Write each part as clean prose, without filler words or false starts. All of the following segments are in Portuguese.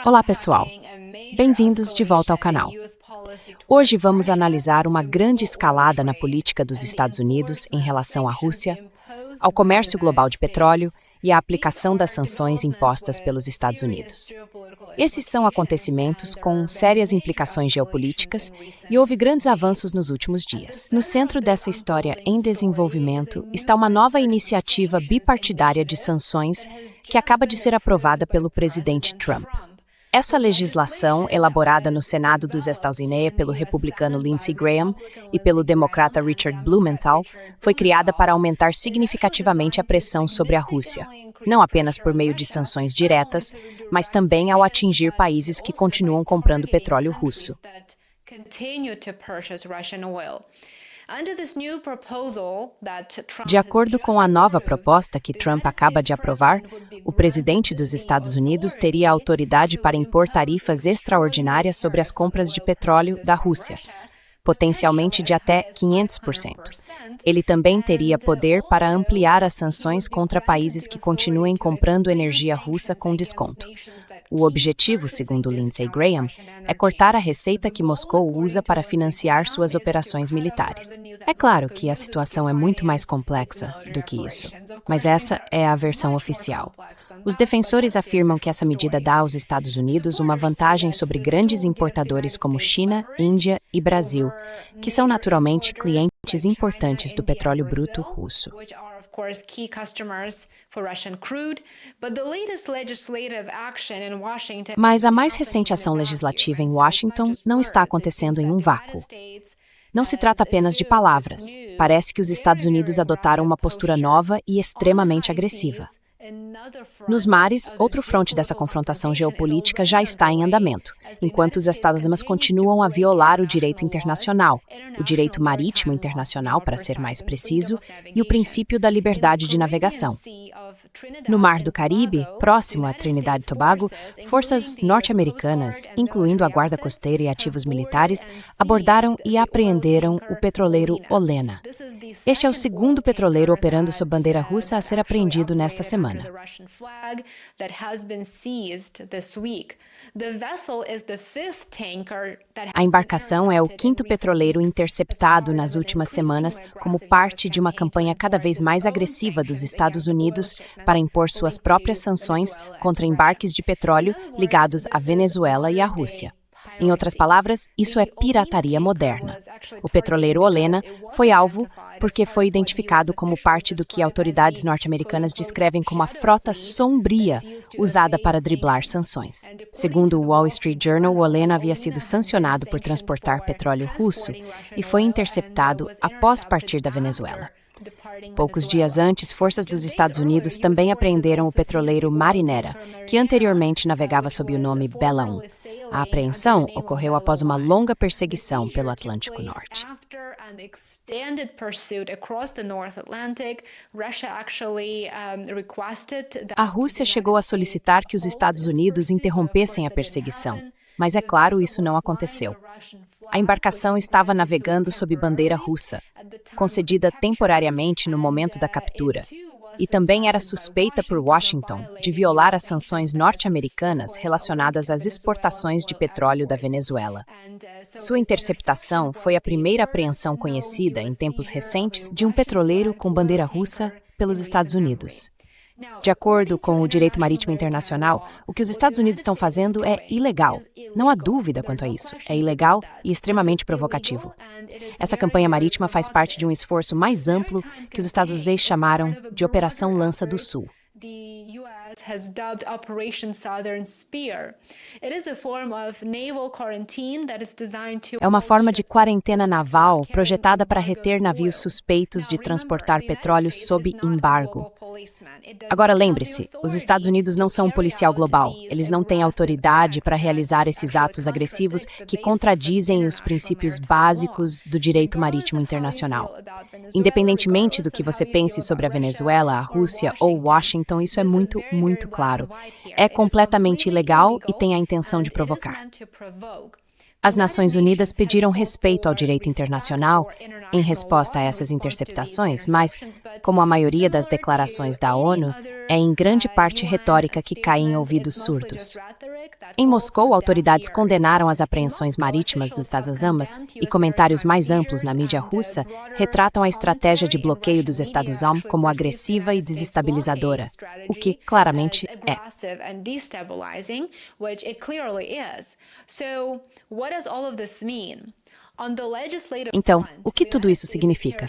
Olá, pessoal. Bem-vindos de volta ao canal. Hoje vamos analisar uma grande escalada na política dos Estados Unidos em relação à Rússia, ao comércio global de petróleo e à aplicação das sanções impostas pelos Estados Unidos. Esses são acontecimentos com sérias implicações geopolíticas e houve grandes avanços nos últimos dias. No centro dessa história em desenvolvimento está uma nova iniciativa bipartidária de sanções que acaba de ser aprovada pelo presidente Trump. Essa legislação, elaborada no Senado dos Estados Unidos pelo republicano Lindsey Graham e pelo democrata Richard Blumenthal, foi criada para aumentar significativamente a pressão sobre a Rússia, não apenas por meio de sanções diretas, mas também ao atingir países que continuam comprando petróleo russo. De acordo com a nova proposta que Trump acaba de aprovar, o presidente dos Estados Unidos teria autoridade para impor tarifas extraordinárias sobre as compras de petróleo da Rússia, potencialmente de até 500%. Ele também teria poder para ampliar as sanções contra países que continuem comprando energia russa com desconto. O objetivo, segundo Lindsey Graham, é cortar a receita que Moscou usa para financiar suas operações militares. É claro que a situação é muito mais complexa do que isso, mas essa é a versão oficial. Os defensores afirmam que essa medida dá aos Estados Unidos uma vantagem sobre grandes importadores como China, Índia e Brasil, que são naturalmente clientes importantes do petróleo bruto russo. Mas a mais recente ação legislativa em Washington não está acontecendo em um vácuo. Não se trata apenas de palavras. Parece que os Estados Unidos adotaram uma postura nova e extremamente agressiva. Nos mares, outro fronte dessa confrontação geopolítica já está em andamento, enquanto os Estados Unidos continuam a violar o direito internacional, o direito marítimo internacional, para ser mais preciso, e o princípio da liberdade de navegação. No Mar do Caribe, próximo a Trinidad e Tobago, forças norte-americanas, incluindo a Guarda Costeira e ativos militares, abordaram e apreenderam o petroleiro Olena. Este é o segundo petroleiro operando sob bandeira russa a ser apreendido nesta semana. A embarcação é o quinto petroleiro interceptado nas últimas semanas como parte de uma campanha cada vez mais agressiva dos Estados Unidos para impor suas próprias sanções contra embarques de petróleo ligados à Venezuela e à Rússia. Em outras palavras, isso é pirataria moderna. O petroleiro Olena foi alvo porque foi identificado como parte do que autoridades norte-americanas descrevem como a frota sombria usada para driblar sanções. Segundo o Wall Street Journal, o Olena havia sido sancionado por transportar petróleo russo e foi interceptado após partir da Venezuela. Poucos dias antes, forças dos Estados Unidos também apreenderam o petroleiro Marinera, que anteriormente navegava sob o nome Bella 1. A apreensão ocorreu após uma longa perseguição pelo Atlântico Norte. A Rússia chegou a solicitar que os Estados Unidos interrompessem a perseguição, mas é claro, isso não aconteceu. A embarcação estava navegando sob bandeira russa, concedida temporariamente no momento da captura, e também era suspeita por Washington de violar as sanções norte-americanas relacionadas às exportações de petróleo da Venezuela. Sua interceptação foi a primeira apreensão conhecida em tempos recentes de um petroleiro com bandeira russa pelos Estados Unidos. De acordo com o direito marítimo internacional, o que os Estados Unidos estão fazendo é ilegal. Não há dúvida quanto a isso. É ilegal e extremamente provocativo. Essa campanha marítima faz parte de um esforço mais amplo que os Estados Unidos chamaram de Operação Lança do Sul. É uma forma de quarentena naval projetada para reter navios suspeitos de transportar petróleo sob embargo. Agora lembre-se, os Estados Unidos não são um policial global. Eles não têm autoridade para realizar esses atos agressivos que contradizem os princípios básicos do direito marítimo internacional. Independentemente do que você pense sobre a Venezuela, a Rússia ou Washington, isso é muito claro. É completamente ilegal e tem a intenção de provocar. As Nações Unidas pediram respeito ao direito internacional em resposta a essas interceptações, mas, como a maioria das declarações da ONU, é em grande parte retórica que cai em ouvidos surdos. Em Moscou, autoridades condenaram as apreensões marítimas dos Estados-Unidos e comentários mais amplos na mídia russa retratam a estratégia de bloqueio dos Estados-Unidos como agressiva e desestabilizadora, o que claramente é. Então, o que tudo isso significa?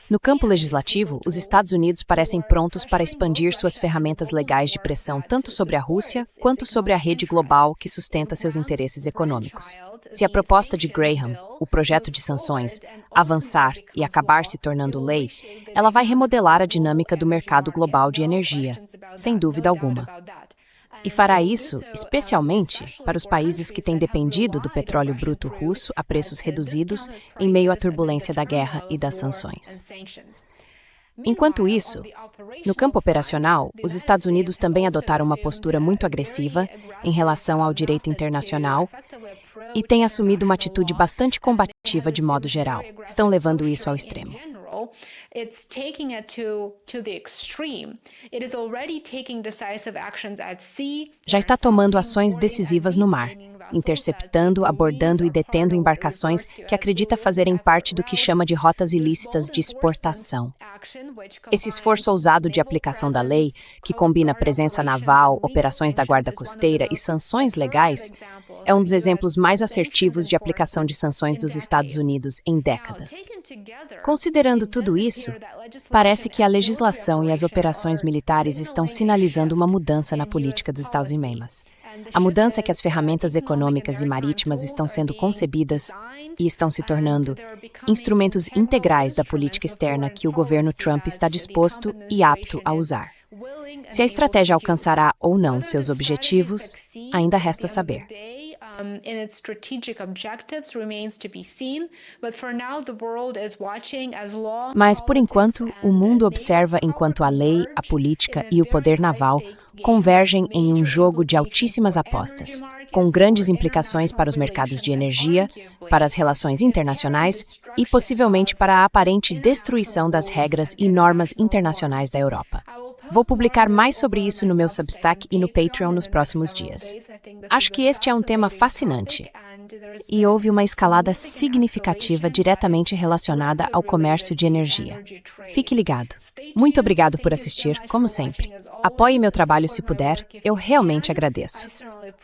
No campo legislativo, os Estados Unidos parecem prontos para expandir suas ferramentas legais de pressão tanto sobre a Rússia quanto sobre a rede global que sustenta seus interesses econômicos. Se a proposta de Graham, o projeto de sanções, avançar e acabar se tornando lei, ela vai remodelar a dinâmica do mercado global de energia, sem dúvida alguma. E fará isso, especialmente, para os países que têm dependido do petróleo bruto russo a preços reduzidos em meio à turbulência da guerra e das sanções. Enquanto isso, no campo operacional, os Estados Unidos também adotaram uma postura muito agressiva em relação ao direito internacional e têm assumido uma atitude bastante combativa de modo geral. Estão levando isso ao extremo. Já está tomando ações decisivas no mar, interceptando, abordando e detendo embarcações que acredita fazerem parte do que chama de rotas ilícitas de exportação. Esse esforço ousado de aplicação da lei, que combina presença naval, operações da Guarda Costeira e sanções legais, é um dos exemplos mais assertivos de aplicação de sanções dos Estados Unidos em décadas. Considerando tudo isso, parece que a legislação e as operações militares estão sinalizando uma mudança na política dos Estados Unidos. A mudança é que as ferramentas econômicas e marítimas estão sendo concebidas e estão se tornando instrumentos integrais da política externa que o governo Trump está disposto e apto a usar. Se a estratégia alcançará ou não seus objetivos, ainda resta saber. Mas, por enquanto, o mundo observa enquanto a lei, a política e o poder naval convergem em um jogo de altíssimas apostas, com grandes implicações para os mercados de energia, para as relações internacionais e possivelmente para a aparente destruição das regras e normas internacionais da Europa. Vou publicar mais sobre isso no meu Substack e no Patreon nos próximos dias. Acho que este é um tema fascinante. E houve uma escalada significativa diretamente relacionada ao comércio de energia. Fique ligado. Muito obrigado por assistir, como sempre. Apoie meu trabalho se puder, eu realmente agradeço.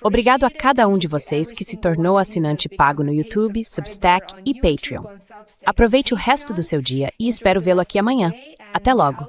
Obrigado a cada um de vocês que se tornou assinante pago no YouTube, Substack e Patreon. Aproveite o resto do seu dia e espero vê-lo aqui amanhã. Até logo!